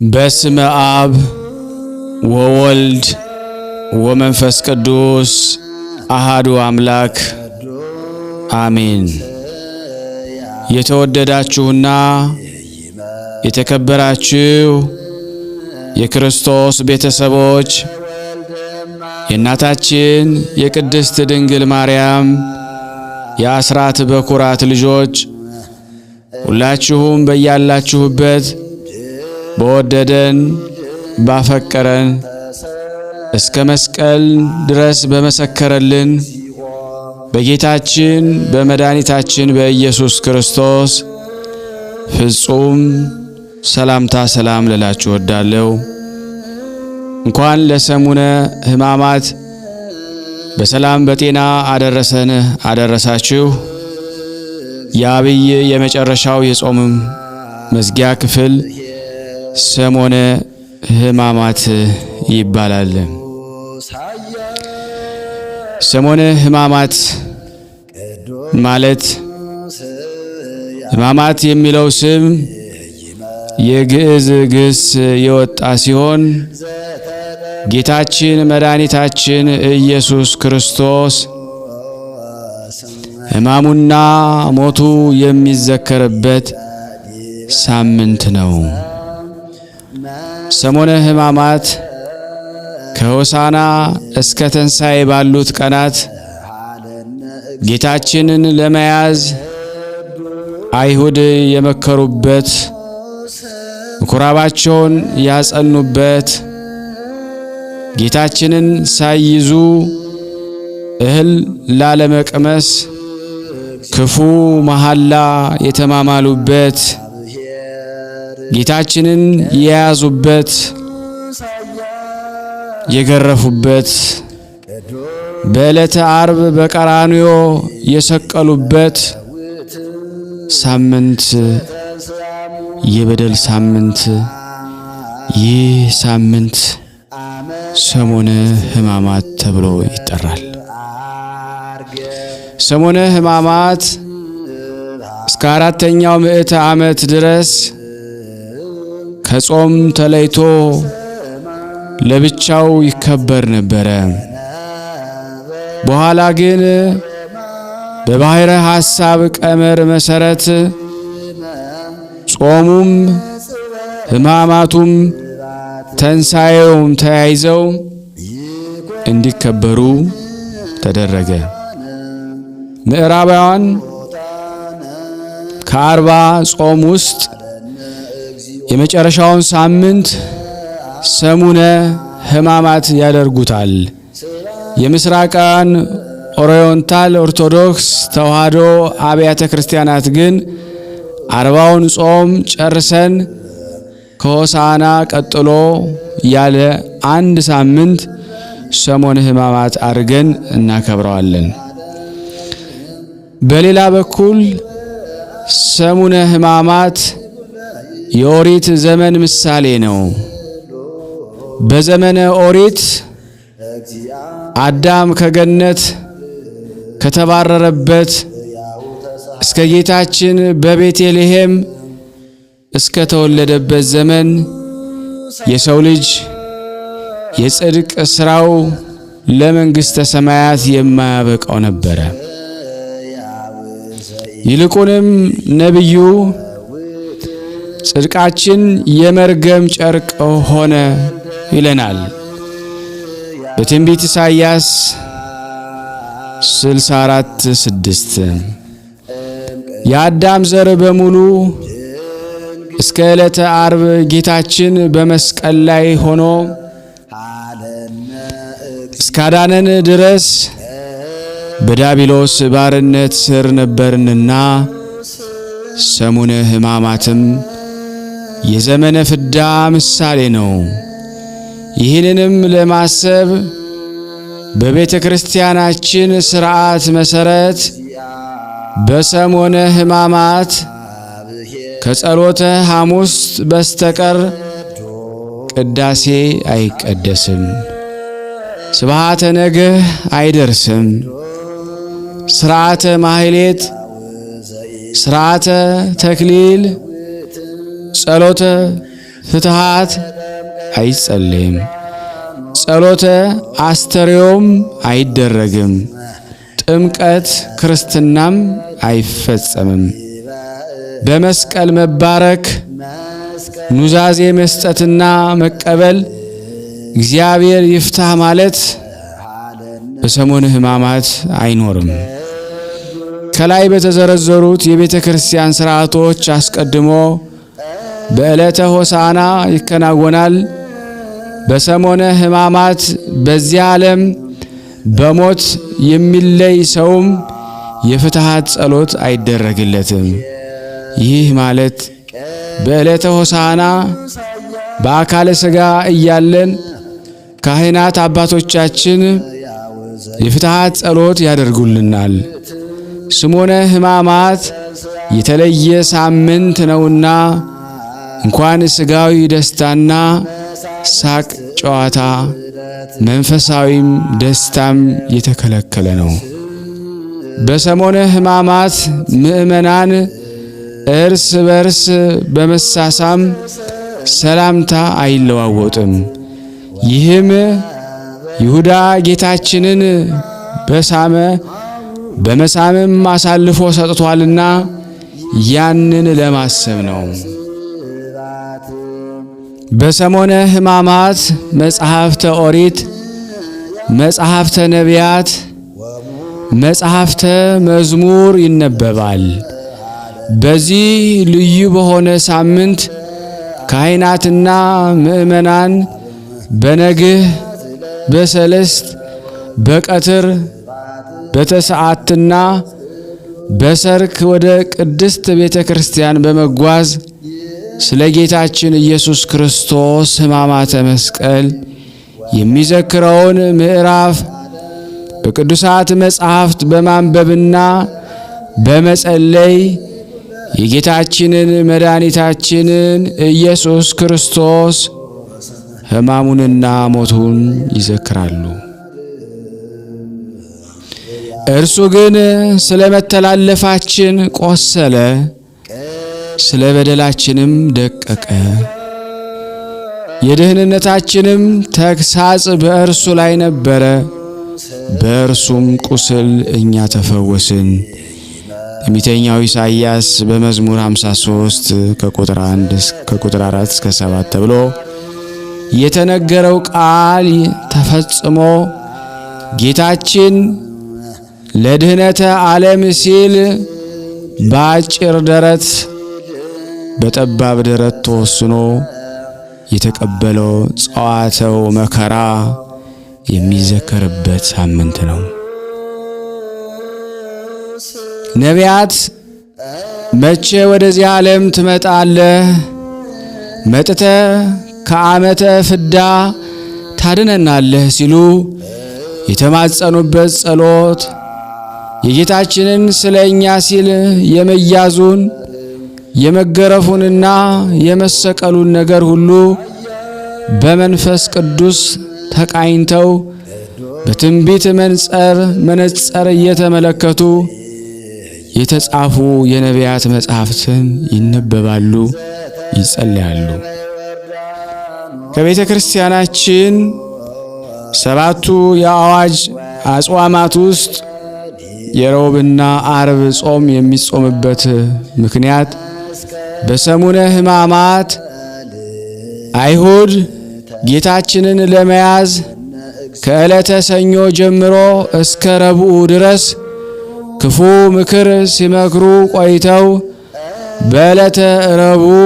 በስመ አብ ወወልድ ወመንፈስ ቅዱስ አሃዱ አምላክ አሜን። የተወደዳችሁና የተከበራችሁ የክርስቶስ ቤተሰቦች የእናታችን የቅድስት ድንግል ማርያም የአስራት በኩራት ልጆች ሁላችሁም በያላችሁበት በወደደን ባፈቀረን እስከ መስቀል ድረስ በመሰከረልን በጌታችን በመድኃኒታችን በኢየሱስ ክርስቶስ ፍጹም ሰላምታ ሰላም ልላችሁ እወዳለሁ። እንኳን ለሰሙነ ሕማማት በሰላም በጤና አደረሰን አደረሳችሁ። የአብይ የመጨረሻው የጾም መዝጊያ ክፍል ሰሙነ ሕማማት ይባላል። ሰሙነ ሕማማት ማለት ሕማማት የሚለው ስም የግዕዝ ግስ የወጣ ሲሆን ጌታችን መድኃኒታችን ኢየሱስ ክርስቶስ ሕማሙና ሞቱ የሚዘከርበት ሳምንት ነው። ሰሙነ ሕማማት ከሆሳና እስከ ትንሣኤ ባሉት ቀናት ጌታችንን ለመያዝ አይሁድ የመከሩበት፣ ምኩራባቸውን ያጸኑበት፣ ጌታችንን ሳይይዙ እህል ላለመቅመስ ክፉ መሐላ የተማማሉበት፣ ጌታችንን የያዙበት፣ የገረፉበት፣ በዕለተ ዓርብ በቀራንዮ የሰቀሉበት ሳምንት የበደል ሳምንት፣ ይህ ሳምንት ሰሙነ ሕማማት ተብሎ ይጠራል። ሰሙነ ሕማማት እስከ 4ኛው ምዕተ ዓመት ድረስ ከጾም ተለይቶ ለብቻው ይከበር ነበረ። በኋላ ግን በባሕረ ሐሳብ ቀመር መሰረት ጾሙም ሕማማቱም ትንሣኤውም ተያይዘው እንዲከበሩ ተደረገ። ምዕራባውያን ከ40 ጾም ውስጥ የመጨረሻውን ሳምንት ሰሙነ ሕማማት ያደርጉታል። የምስራቃውያን ኦሪየንታል ኦርቶዶክስ ተዋህዶ አብያተ ክርስቲያናት ግን 40ውን ጾም ጨርሰን ከሆሳና ቀጥሎ ያለ አንድ ሳምንት ሰሙነ ሕማማት አድርገን እናከብረዋለን። በሌላ በኩል ሰሙነ ሕማማት የኦሪት ዘመን ምሳሌ ነው። በዘመነ ኦሪት አዳም ከገነት ከተባረረበት እስከ ጌታችን በቤተልሔም እስከ ተወለደበት ዘመን የሰው ልጅ የጽድቅ ሥራው ለመንግሥተ ሰማያት የማያበቃው ነበረ። ይልቁንም ነቢዩ ጽድቃችን የመርገም ጨርቅ ሆነ ይለናል። በትንቢተ ኢሳይያስ 64:6 የአዳም ዘር በሙሉ እስከ ዕለተ ዓርብ ጌታችን በመስቀል ላይ ሆኖ እስካዳነን ድረስ በዲያብሎስ ባርነት ስር ነበርንና ሰሙነ ሕማማትም የዘመነ ፍዳ ምሳሌ ነው። ይህንንም ለማሰብ በቤተ ክርስቲያናችን ሥርዓት መሰረት በሰሞነ ሕማማት ከጸሎተ ሐሙስ በስተቀር ቅዳሴ አይቀደስም፣ ስብሐተ ነግህ አይደርስም፣ ሥርዓተ ማህሌት፣ ሥርዓተ ተክሊል፣ ጸሎተ ፍትሐት አይጸለይም፣ ጸሎተ አስተርዮም አይደረግም፣ ጥምቀት ክርስትናም አይፈጸምም። በመስቀል መባረክ፣ ኑዛዜ መስጠትና መቀበል፣ እግዚአብሔር ይፍታህ ማለት በሰሞነ ሕማማት አይኖርም። ከላይ በተዘረዘሩት የቤተ ክርስቲያን ሥርዓቶች አስቀድሞ በዕለተ ሆሳዕና ይከናወናል። በሰሞነ ሕማማት በዚህ ዓለም በሞት የሚለይ ሰውም የፍትሐት ጸሎት አይደረግለትም። ይህ ማለት በዕለተ ሆሳዕና በአካለ ሥጋ እያለን ካህናት አባቶቻችን የፍትሐት ጸሎት ያደርጉልናል። ሰሞነ ሕማማት የተለየ ሳምንት ነውና እንኳን ሥጋዊ ደስታና ሳቅ ጨዋታ መንፈሳዊም ደስታም የተከለከለ ነው። በሰሞነ ሕማማት ምእመናን እርስ በርስ በመሳሳም ሰላምታ አይለዋወጥም። ይህም ይሁዳ ጌታችንን በመሳምም አሳልፎ ሰጥቷልና ያንን ለማሰብ ነው። በሰሞነ ሕማማት መጽሐፍተ ኦሪት፣ መጽሐፍተ ነቢያት፣ መጽሐፍተ መዝሙር ይነበባል። በዚህ ልዩ በሆነ ሳምንት ካህናትና ምእመናን በነግህ፣ በሰለስት፣ በቀትር፣ በተሰዓትና በሰርክ ወደ ቅድስት ቤተ ክርስቲያን በመጓዝ ስለ ጌታችን ኢየሱስ ክርስቶስ ሕማማተ መስቀል የሚዘክረውን ምዕራፍ በቅዱሳት መጻሕፍት በማንበብና በመጸለይ የጌታችንን መድኃኒታችንን ኢየሱስ ክርስቶስ ሕማሙንና ሞቱን ይዘክራሉ። እርሱ ግን ስለ መተላለፋችን ቆሰለ፣ ስለ በደላችንም ደቀቀ፣ የደህንነታችንም ተግሣጽ በእርሱ ላይ ነበረ፣ በእርሱም ቁስል እኛ ተፈወስን። ትንቢተኛው ኢሳይያስ በመዝሙር 53 ከቁጥር 4 እስከ 7 ተብሎ የተነገረው ቃል ተፈጽሞ ጌታችን ለድህነተ ዓለም ሲል በአጭር ደረት በጠባብ ደረት ተወስኖ የተቀበለው ጸዋተው መከራ የሚዘከርበት ሳምንት ነው። ነቢያት መቼ ወደዚህ ዓለም ትመጣለህ? መጥተህ ከዓመተ ፍዳ ታድነናለህ ሲሉ የተማጸኑበት ጸሎት የጌታችንን ስለ እኛ ሲል የመያዙን የመገረፉንና የመሰቀሉን ነገር ሁሉ በመንፈስ ቅዱስ ተቃኝተው በትንቢት መነጽር እየተመለከቱ የተጻፉ የነቢያት መጻሕፍትን ይነበባሉ፣ ይጸልያሉ። ከቤተ ክርስቲያናችን 7ቱ የአዋጅ አጽዋማት ውስጥ የረቡዕና ዓርብ ጾም የሚጾምበት ምክንያት በሰሙነ ሕማማት አይሁድ ጌታችንን ለመያዝ ከዕለተ ሰኞ ጀምሮ እስከ ረቡዕ ድረስ ክፉ ምክር ሲመክሩ ቆይተው በዕለተ ረቡዕ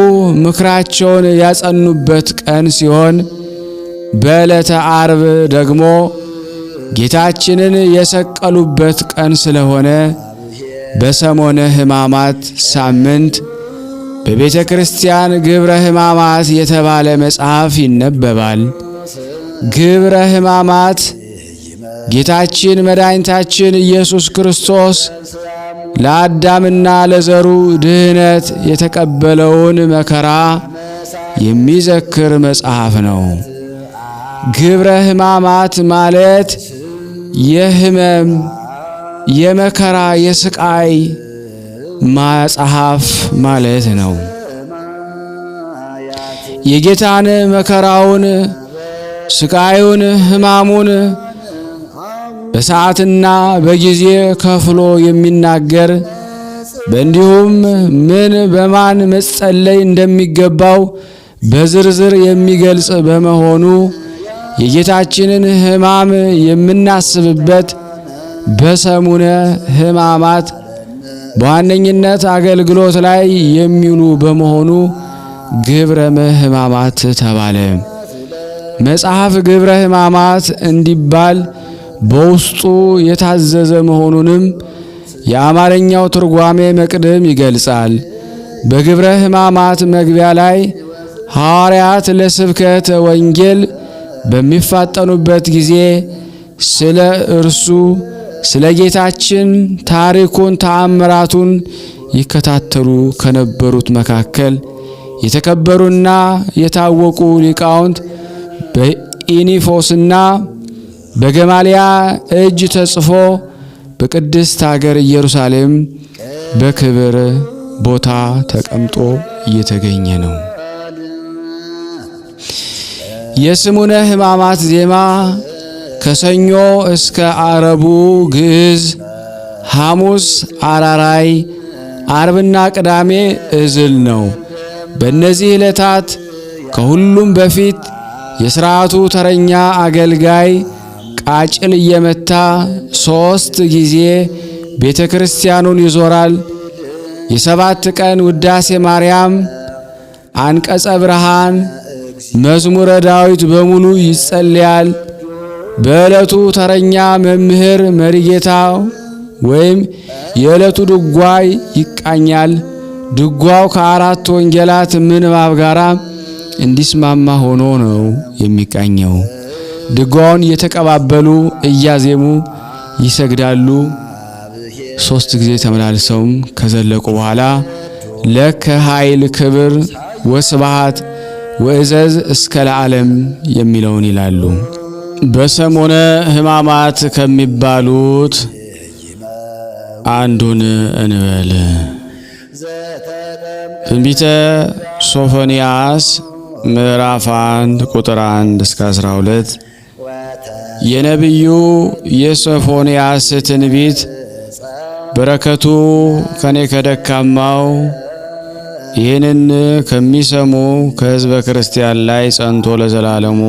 ምክራቸውን ያጸኑበት ቀን ሲሆን በዕለተ ዓርብ ደግሞ ጌታችንን የሰቀሉበት ቀን ስለሆነ በሰሞነ ሕማማት ሳምንት በቤተ ክርስቲያን ግብረ ሕማማት የተባለ መጽሐፍ ይነበባል። ግብረ ሕማማት ጌታችን መድኃኒታችን ኢየሱስ ክርስቶስ ለአዳምና ለዘሩ ድህነት የተቀበለውን መከራ የሚዘክር መጽሐፍ ነው። ግብረ ሕማማት ማለት የሕመም፣ የመከራ፣ የስቃይ መጽሐፍ ማለት ነው። የጌታን መከራውን፣ ስቃዩን፣ ሕማሙን በሰዓትና በጊዜ ከፍሎ የሚናገር እንዲሁም ምን በማን መጸለይ እንደሚገባው በዝርዝር የሚገልጽ በመሆኑ የጌታችንን ሕማም የምናስብበት በሰሙነ ሕማማት በዋነኝነት አገልግሎት ላይ የሚውሉ በመሆኑ ግብረ ሕማማት ተባለ። መጽሐፍ ግብረ ሕማማት እንዲባል በውስጡ የታዘዘ መሆኑንም የአማርኛው ትርጓሜ መቅድም ይገልጻል። በግብረ ሕማማት መግቢያ ላይ ሐዋርያት ለስብከተ ወንጌል በሚፋጠኑበት ጊዜ ስለ እርሱ ስለ ጌታችን ታሪኩን፣ ተአምራቱን ይከታተሉ ከነበሩት መካከል የተከበሩና የታወቁ ሊቃውንት በኢኒፎስና በገማልያ እጅ ተጽፎ በቅድስት ሀገር ኢየሩሳሌም በክብር ቦታ ተቀምጦ እየተገኘ ነው። የሰሙነ ሕማማት ዜማ ከሰኞ እስከ አረቡ ግዕዝ፣ ሐሙስ አራራይ፣ አርብና ቅዳሜ እዝል ነው። በእነዚህ ዕለታት ከሁሉም በፊት የሥርዓቱ ተረኛ አገልጋይ ቃጭል እየመታ 3 ጊዜ ቤተ ክርስቲያኑን ይዞራል። የ7 ቀን ውዳሴ ማርያም፣ አንቀጸ ብርሃን፣ መዝሙረ ዳዊት በሙሉ ይጸልያል። በዕለቱ ተረኛ መምህር መሪጌታ ወይም የዕለቱ ድጓይ ይቃኛል። ድጓው ከ4 ወንጌላት ምንባብ ጋር እንዲስማማ ሆኖ ነው የሚቃኘው። ድጓውን እየተቀባበሉ እያዜሙ ይሰግዳሉ። 3 ጊዜ ተመላልሰውም ከዘለቁ በኋላ ለከ ኃይል ክብር ወስብሐት ወእዘዝ እስከ ለዓለም የሚለውን ይላሉ። በሰሙነ ሕማማት ከሚባሉት አንዱን እንበል። ትንቢተ ሶፎንያስ ምዕራፍ 1 ቁጥር 1 እስከ 12 የነቢዩ የሶፎንያስ ትንቢት በረከቱ ከኔ ከደካማው ይህንን ከሚሰሙ ከሕዝበ ክርስቲያን ላይ ጸንቶ ለዘላለሙ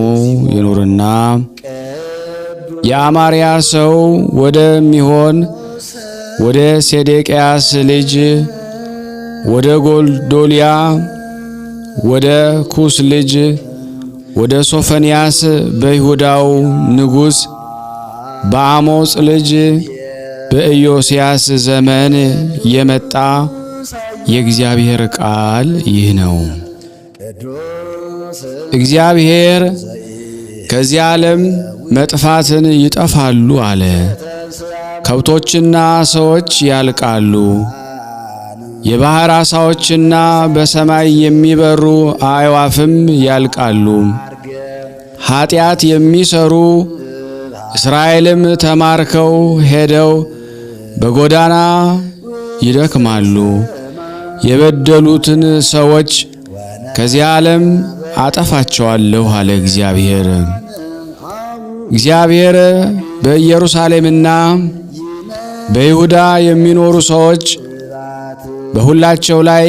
ይኑርና የአማርያ ሰው ወደሚሆን ወደ ሴዴቅያስ ልጅ ወደ ጎልዶልያ ወደ ኩስ ልጅ ወደ ሶፎንያስ በይሁዳው ንጉሥ በአሞጽ ልጅ በኢዮስያስ ዘመን የመጣ የእግዚአብሔር ቃል ይህ ነው። እግዚአብሔር ከዚህ ዓለም መጥፋትን ይጠፋሉ አለ። ከብቶችና ሰዎች ያልቃሉ፣ የባህር ዓሣዎችና በሰማይ የሚበሩ አዕዋፍም ያልቃሉ። ኃጢአት የሚሰሩ እስራኤልም ተማርከው ሄደው በጎዳና ይደክማሉ። የበደሉትን ሰዎች ከዚህ ዓለም አጠፋቸዋለሁ አለ እግዚአብሔር። እግዚአብሔር በኢየሩሳሌምና በይሁዳ የሚኖሩ ሰዎች በሁላቸው ላይ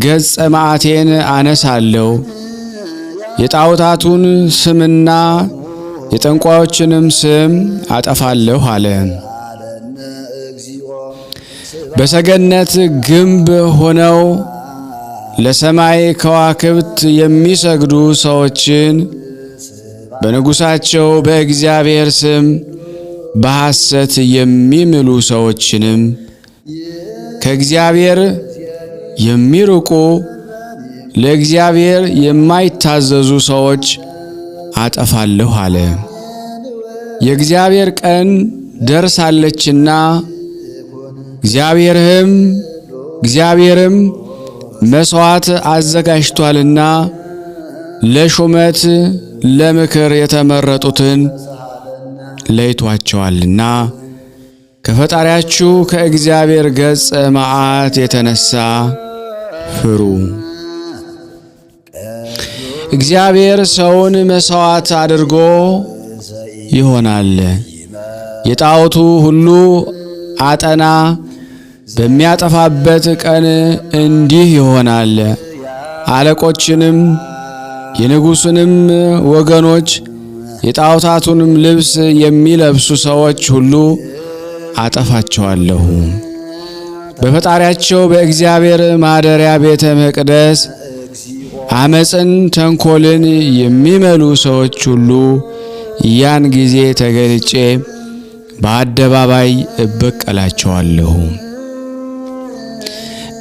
ገጸ መዓቴን አነሳለሁ፣ የጣዖታቱን ስምና የጠንቋዮችንም ስም አጠፋለሁ አለ። በሰገነት ግንብ ሆነው ለሰማይ ከዋክብት የሚሰግዱ ሰዎችን በንጉሣቸው በእግዚአብሔር ስም በሐሰት የሚምሉ ሰዎችንም ከእግዚአብሔር የሚርቁ ለእግዚአብሔር የማይታዘዙ ሰዎች አጠፋለሁ አለ። የእግዚአብሔር ቀን ደርሳለችና እግዚአብሔርም መሥዋዕት አዘጋጅቷልና ለሹመት ለምክር የተመረጡትን ለይቷቸዋልና ከፈጣሪያችሁ ከእግዚአብሔር ገጸ መዓት የተነሳ ፍሩ። እግዚአብሔር ሰውን መሥዋዕት አድርጎ ይሆናል። የጣዖቱ ሁሉ አጠና በሚያጠፋበት ቀን እንዲህ ይሆናል። አለቆችንም የንጉሡንም ወገኖች የጣዖታቱንም ልብስ የሚለብሱ ሰዎች ሁሉ አጠፋቸዋለሁ። በፈጣሪያቸው በእግዚአብሔር ማደሪያ ቤተ መቅደስ አመፅን፣ ተንኮልን የሚመሉ ሰዎች ሁሉ ያን ጊዜ ተገልጬ በአደባባይ እበቀላቸዋለሁ።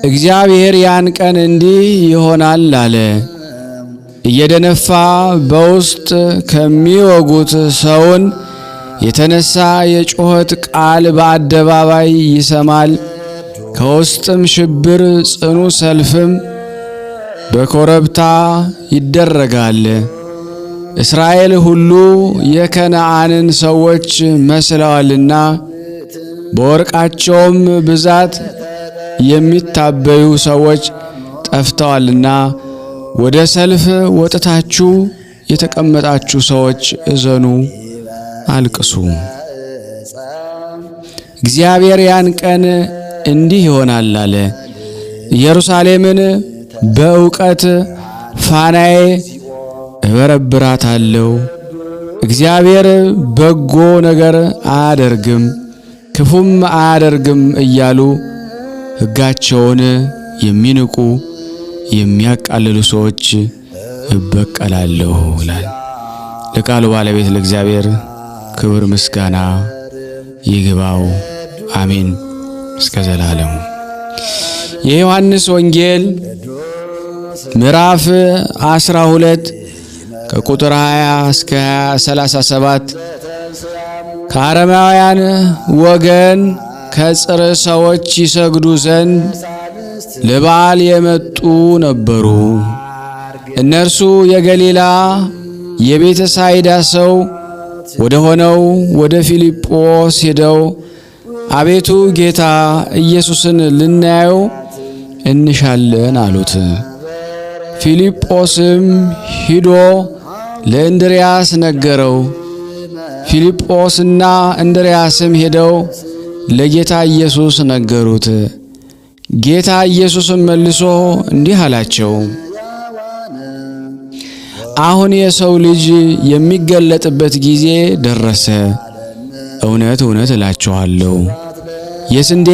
እግዚአብሔር ያን ቀን እንዲህ ይሆናል አለ። እየደነፋ በውስጥ ከሚወጉት ሰውን የተነሳ የጩኸት ቃል በአደባባይ ይሰማል። ከውስጥም ሽብር፣ ጽኑ ሰልፍም በኮረብታ ይደረጋል። እስራኤል ሁሉ የከነዓንን ሰዎች መስለዋልና በወርቃቸውም ብዛት የሚታበዩ ሰዎች ጠፍተዋልና ወደ ሰልፍ ወጥታችሁ የተቀመጣችሁ ሰዎች እዘኑ፣ አልቅሱ። እግዚአብሔር ያን ቀን እንዲህ ይሆናል አለ። ኢየሩሳሌምን በእውቀት ፋናዬ እበረብራታለሁ። እግዚአብሔር በጎ ነገር አያደርግም ክፉም አያደርግም እያሉ ሕጋቸውን የሚንቁ የሚያቃልሉ ሰዎች እበቀላለሁ ይላል። ለቃሉ ባለቤት ለእግዚአብሔር ክብር ምስጋና ይግባው፣ አሜን እስከ ዘላለሙ። የዮሐንስ ወንጌል ምዕራፍ 12 ከቁጥር 20 እስከ 37 ከአረማውያን ወገን ከጽር ሰዎች ይሰግዱ ዘንድ ለበዓል የመጡ ነበሩ። እነርሱ የገሊላ የቤተሳይዳ ሰው ወደ ሆነው ወደ ፊልጶስ ሄደው አቤቱ ጌታ ኢየሱስን ልናየው እንሻለን አሉት። ፊልጶስም ሂዶ ለእንድርያስ ነገረው። ፊልጶስና እንድርያስም ሄደው ለጌታ ኢየሱስ ነገሩት። ጌታ ኢየሱስም መልሶ እንዲህ አላቸው፣ አሁን የሰው ልጅ የሚገለጥበት ጊዜ ደረሰ። እውነት እውነት እላችኋለሁ የስንዴ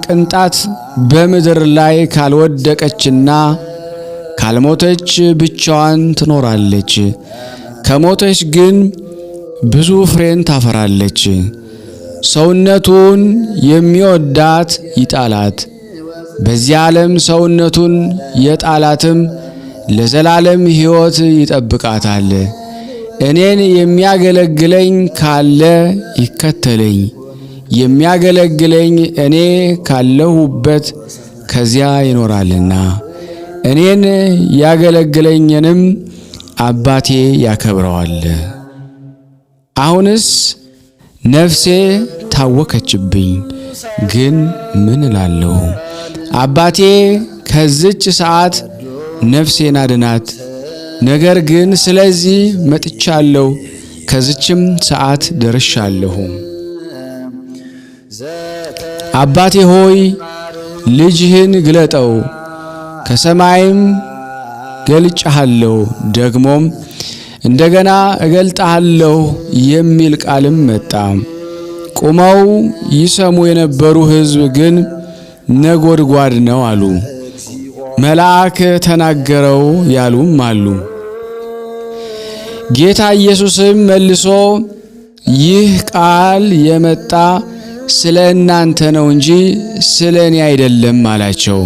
ቅንጣት በምድር ላይ ካልወደቀችና ካልሞተች ብቻዋን ትኖራለች። ከሞተች ግን ብዙ ፍሬን ታፈራለች። ሰውነቱን የሚወዳት ይጣላት፣ በዚህ ዓለም ሰውነቱን የጣላትም ለዘላለም ሕይወት ይጠብቃታል። እኔን የሚያገለግለኝ ካለ ይከተለኝ፣ የሚያገለግለኝ እኔ ካለሁበት ከዚያ ይኖራልና እኔን ያገለግለኝንም አባቴ ያከብረዋል። አሁንስ ነፍሴ ታወከችብኝ፣ ግን ምን እላለሁ? አባቴ ከዚች ሰዓት ነፍሴን አድናት። ነገር ግን ስለዚህ መጥቻለሁ፣ ከዚችም ሰዓት ደርሻለሁ። አባቴ ሆይ ልጅህን ግለጠው፣ ከሰማይም ገልጬሃለሁ፣ ደግሞም እንደገና እገልጣለሁ የሚል ቃልም መጣ። ቆመው ይሰሙ የነበሩ ሕዝብ ግን ነጎድጓድ ነው አሉ። መልአክ ተናገረው ያሉም አሉ። ጌታ ኢየሱስም መልሶ ይህ ቃል የመጣ ስለ እናንተ ነው እንጂ ስለ እኔ አይደለም አላቸው።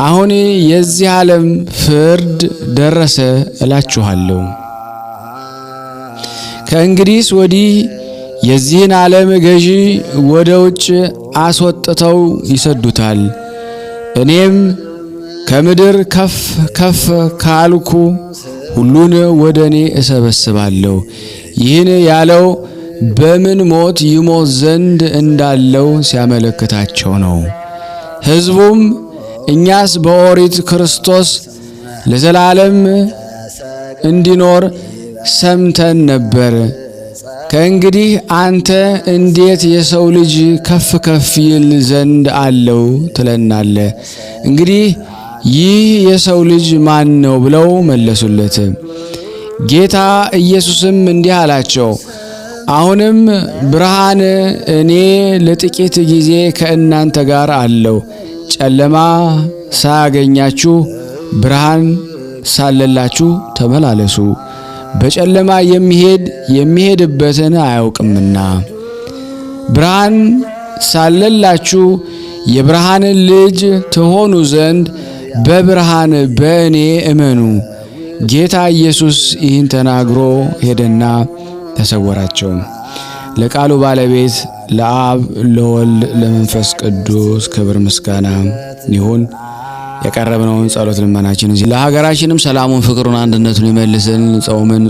አሁን የዚህ ዓለም ፍርድ ደረሰ እላችኋለሁ። ከእንግዲህ ወዲህ የዚህን ዓለም ገዢ ወደ ውጭ አስወጥተው ይሰዱታል። እኔም ከምድር ከፍ ከፍ ካልኩ ሁሉን ወደ እኔ እሰበስባለሁ። ይህን ያለው በምን ሞት ይሞት ዘንድ እንዳለው ሲያመለክታቸው ነው። ሕዝቡም እኛስ በኦሪት ክርስቶስ ለዘላለም እንዲኖር ሰምተን ነበር። ከእንግዲህ አንተ እንዴት የሰው ልጅ ከፍ ከፍ ይል ዘንድ አለው ትለናለህ? እንግዲህ ይህ የሰው ልጅ ማን ነው ብለው መለሱለት። ጌታ ኢየሱስም እንዲህ አላቸው፣ አሁንም ብርሃን እኔ ለጥቂት ጊዜ ከእናንተ ጋር አለው። ጨለማ ሳያገኛችሁ ብርሃን ሳለላችሁ ተመላለሱ። በጨለማ የሚሄድበትን አያውቅምና ብርሃን ሳለላችሁ የብርሃን ልጅ ትሆኑ ዘንድ በብርሃን በእኔ እመኑ። ጌታ ኢየሱስ ይህን ተናግሮ ሄደና ተሰወራቸው። ለቃሉ ባለቤት ለአብ ለወልድ ለመንፈስ ቅዱስ ክብር ምስጋና ይሁን። የቀረብነውን ጸሎት ልመናችን እዚህ ለሀገራችንም ሰላሙን፣ ፍቅሩን፣ አንድነቱን ይመልስልን። ጾሙን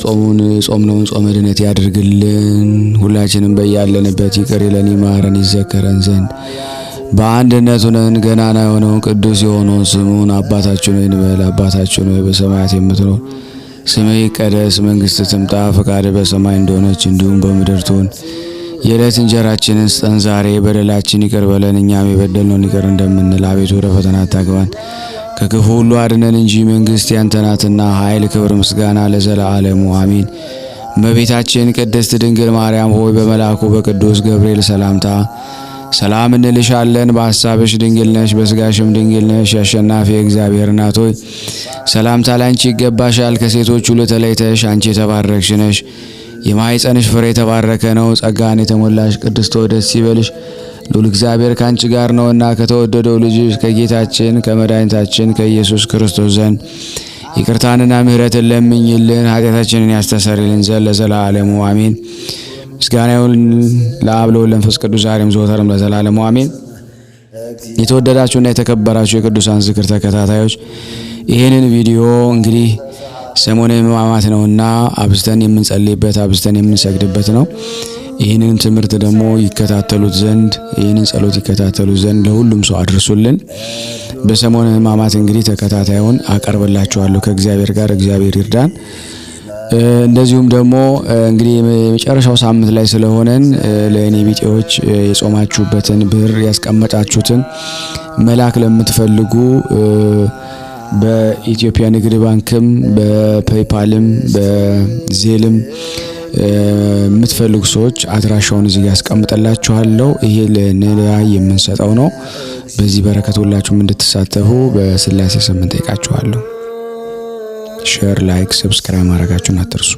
ጾምነውን ጾመ ድነት ያድርግልን። ሁላችንም በያለንበት ይቅር ይለን ይማረን ይዘከረን ዘንድ በአንድነት ሆነን ገናና የሆነውን ቅዱስ የሆነውን ስሙን አባታችን ሆይ እንበል። አባታችን ሆይ በሰማያት የምትኖር ስምህ ይቀደስ፣ መንግሥትህ ትምጣ፣ ፈቃድህ በሰማይ እንደሆነች እንዲሁም በምድር ትሁን። የዕለት እንጀራችንን ስጠን ዛሬ፣ በደላችን ይቅር በለን እኛም የበደልነውን ይቅር እንደምንል፣ አቤቱ ወደ ፈተና አታግባን ከክፉ ሁሉ አድነን እንጂ መንግሥት ያንተ ናትና ኃይል፣ ክብር፣ ምስጋና ለዘላለሙ አሜን። እመቤታችን ቅድስት ድንግል ማርያም ሆይ በመልአኩ በቅዱስ ገብርኤል ሰላምታ ሰላም እንልሻለን። በሐሳብሽ ድንግል ነሽ፣ በሥጋሽም ድንግል ነሽ። የአሸናፊ እግዚአብሔር እናት ሆይ ሰላምታ ላንቺ ይገባሻል። ከሴቶች ሁሉ ተለይተሽ አንቺ የተባረክሽ ነሽ። የማኅፀንሽ ፍሬ የተባረከ ነው። ጸጋን የተሞላሽ ቅድስት ሆይ ደስ ይበልሽ፣ ልዑል እግዚአብሔር ካንቺ ጋር ነውና ከተወደደው ልጅሽ ከጌታችን ከመድኃኒታችን ከኢየሱስ ክርስቶስ ዘንድ ይቅርታንና ምሕረትን ለምኝልን ኃጢአታችንን ያስተሰርይልን ዘንድ ለዘላለሙ አሜን። ምስጋና ይሁን ለአብ ለወልድ ለመንፈስ ቅዱስ ዛሬም ዘወትርም ለዘላለሙ አሜን። የተወደዳችሁና የተከበራችሁ የቅዱሳን ዝክር ተከታታዮች ይህንን ቪዲዮ እንግዲህ ሰሞነ ሕማማት ነውና አብዝተን የምንጸልይበት አብዝተን የምንሰግድበት ነው። ይህንን ትምህርት ደግሞ ይከታተሉት ዘንድ ይህንን ጸሎት ይከታተሉት ዘንድ ለሁሉም ሰው አድርሱልን። በሰሞነ ሕማማት እንግዲህ ተከታታዩን አቀርብላችኋለሁ ከእግዚአብሔር ጋር እግዚአብሔር ይርዳን። እንደዚሁም ደግሞ እንግዲህ የመጨረሻው ሳምንት ላይ ስለሆነን ለእኔ ቢጤዎች የጾማችሁበትን ብር ያስቀመጣችሁትን መላክ ለምትፈልጉ በኢትዮጵያ ንግድ ባንክም በፔይፓልም በዜልም የምትፈልጉ ሰዎች አድራሻውን እዚህ ያስቀምጥላችኋለሁ። ይሄ ለነዳይ የምንሰጠው ነው። በዚህ በረከት ሁላችሁም እንድትሳተፉ በስላሴ ስም እንጠይቃችኋለሁ። ሼር፣ ላይክ፣ ሰብስክራይብ ማድረጋችሁን አትርሱ።